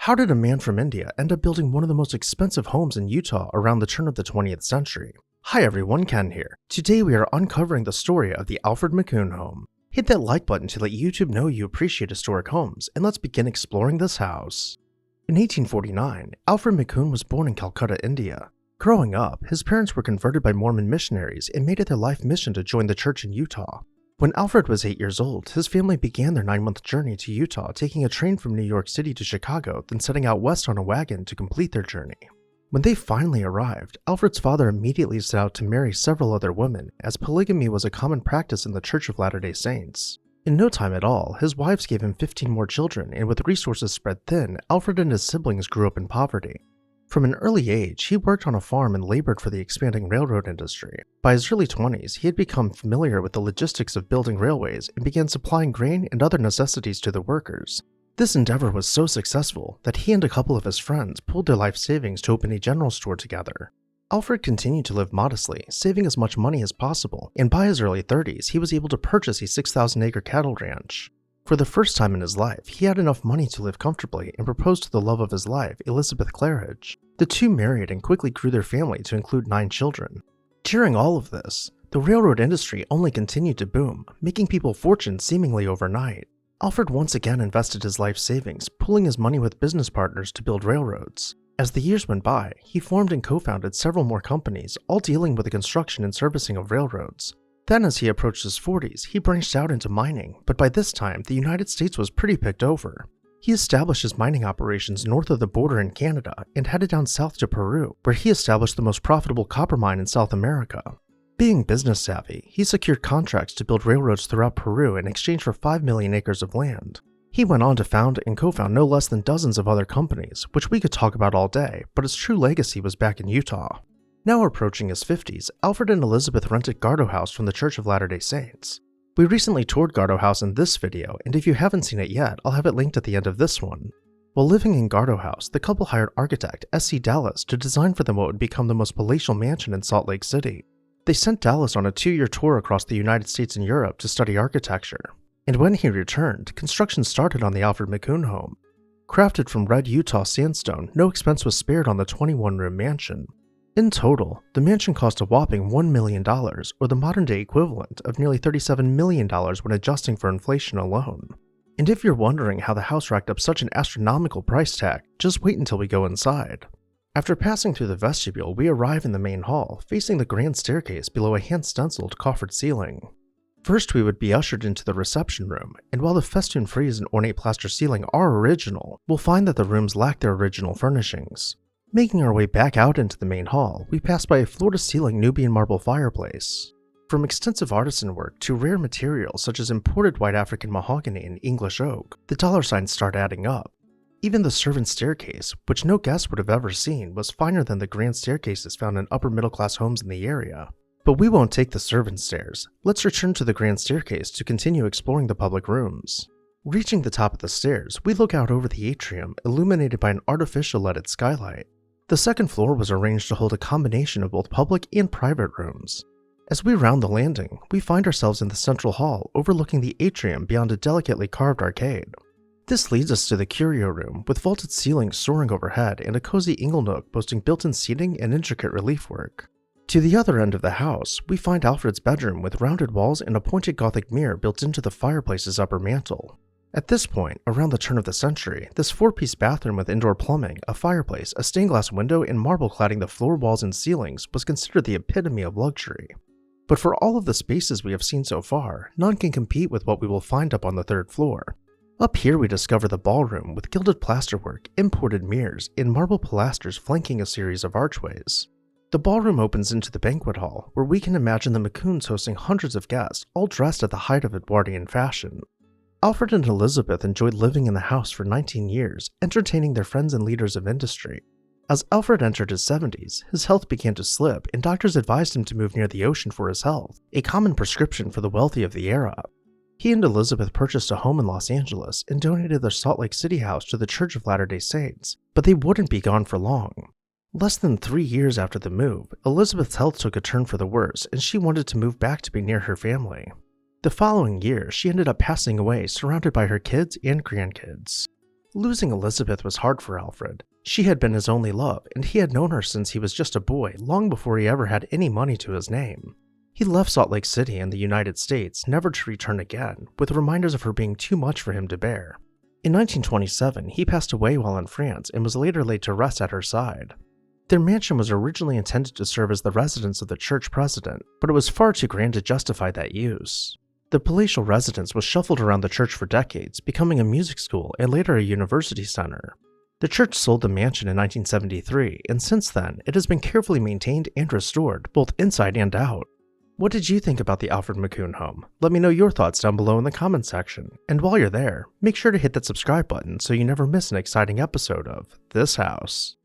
How did a man from India end up building one of the most expensive homes in Utah around the turn of the 20th century? Hi everyone, Ken here. Today we are uncovering the story of the Alfred McCune Home. Hit that like button to let YouTube know you appreciate historic homes, and let's begin exploring this house. In 1849, Alfred McCune was born in Calcutta, India. Growing up, his parents were converted by Mormon missionaries and made it their life mission to join the church in Utah. When Alfred was 8 years old, his family began their 9-month journey to Utah, taking a train from New York City to Chicago, then setting out west on a wagon to complete their journey. When they finally arrived, Alfred's father immediately set out to marry several other women, as polygamy was a common practice in the Church of Latter-day Saints. In no time at all, his wives gave him 15 more children, and with resources spread thin, Alfred and his siblings grew up in poverty. From an early age, he worked on a farm and labored for the expanding railroad industry. By his early 20s, he had become familiar with the logistics of building railways and began supplying grain and other necessities to the workers. This endeavor was so successful that he and a couple of his friends pooled their life savings to open a general store together. Alfred continued to live modestly, saving as much money as possible, and by his early 30s, he was able to purchase a 6,000-acre cattle ranch. For the first time in his life, he had enough money to live comfortably and proposed to the love of his life, Elizabeth Claridge. The two married and quickly grew their family to include 9 children. During all of this, the railroad industry only continued to boom, making people fortunes seemingly overnight. Alfred once again invested his life savings, pooling his money with business partners to build railroads. As the years went by, he formed and co-founded several more companies, all dealing with the construction and servicing of railroads. Then as he approached his 40s, he branched out into mining, but by this time, the United States was pretty picked over. He established his mining operations north of the border in Canada and headed down south to Peru, where he established the most profitable copper mine in South America. Being business savvy, he secured contracts to build railroads throughout Peru in exchange for 5 million acres of land. He went on to found and co-found no less than dozens of other companies, which we could talk about all day, but his true legacy was back in Utah. Now approaching his 50s, Alfred and Elizabeth rented Gardo House from the Church of Latter-day Saints. We recently toured Gardo House in this video, and if you haven't seen it yet, I'll have it linked at the end of this one. While living in Gardo House, the couple hired architect S.C. Dallas to design for them what would become the most palatial mansion in Salt Lake City. They sent Dallas on a 2-year tour across the United States and Europe to study architecture. And when he returned, construction started on the Alfred McCune Home. Crafted from red Utah sandstone, no expense was spared on the 21-room mansion. In total, the mansion cost a whopping $1 million, or the modern-day equivalent of nearly $37 million when adjusting for inflation alone. And if you're wondering how the house racked up such an astronomical price tag, just wait until we go inside. After passing through the vestibule, we arrive in the main hall, facing the grand staircase below a hand-stenciled coffered ceiling. First, we would be ushered into the reception room, and while the festoon frieze and ornate plaster ceiling are original, we'll find that the rooms lack their original furnishings. Making our way back out into the main hall, we pass by a floor-to-ceiling Nubian marble fireplace. From extensive artisan work to rare materials such as imported white African mahogany and English oak, the dollar signs start adding up. Even the servant staircase, which no guest would have ever seen, was finer than the grand staircases found in upper-middle-class homes in the area. But we won't take the servant stairs. Let's return to the grand staircase to continue exploring the public rooms. Reaching the top of the stairs, we look out over the atrium, illuminated by an artificial leaded skylight. The second floor was arranged to hold a combination of both public and private rooms. As we round the landing, we find ourselves in the central hall overlooking the atrium beyond a delicately carved arcade. This leads us to the curio room, with vaulted ceilings soaring overhead and a cozy ingle nook boasting built-in seating and intricate relief work. To the other end of the house, we find Alfred's bedroom with rounded walls and a pointed Gothic mirror built into the fireplace's upper mantel. At this point, around the turn of the century, this 4-piece bathroom with indoor plumbing, a fireplace, a stained glass window, and marble cladding the floor, walls, and ceilings was considered the epitome of luxury. But for all of the spaces we have seen so far, none can compete with what we will find up on the 3rd floor. Up here we discover the ballroom with gilded plasterwork, imported mirrors, and marble pilasters flanking a series of archways. The ballroom opens into the banquet hall, where we can imagine the McCunes hosting hundreds of guests, all dressed at the height of Edwardian fashion. Alfred and Elizabeth enjoyed living in the house for 19 years, entertaining their friends and leaders of industry. As Alfred entered his 70s, his health began to slip, and doctors advised him to move near the ocean for his health, a common prescription for the wealthy of the era. He and Elizabeth purchased a home in Los Angeles and donated their Salt Lake City house to the Church of Latter-day Saints, but they wouldn't be gone for long. Less than 3 years after the move, Elizabeth's health took a turn for the worse, and she wanted to move back to be near her family. The following year, she ended up passing away surrounded by her kids and grandkids. Losing Elizabeth was hard for Alfred. She had been his only love, and he had known her since he was just a boy, long before he ever had any money to his name. He left Salt Lake City in the United States, never to return again, with reminders of her being too much for him to bear. In 1927, he passed away while in France and was later laid to rest at her side. Their mansion was originally intended to serve as the residence of the church president, but it was far too grand to justify that use. The palatial residence was shuffled around the church for decades, becoming a music school and later a university center. The church sold the mansion in 1973, and since then, it has been carefully maintained and restored, both inside and out. What did you think about the Alfred McCune home? Let me know your thoughts down below in the comments section. And while you're there, make sure to hit that subscribe button so you never miss an exciting episode of This House.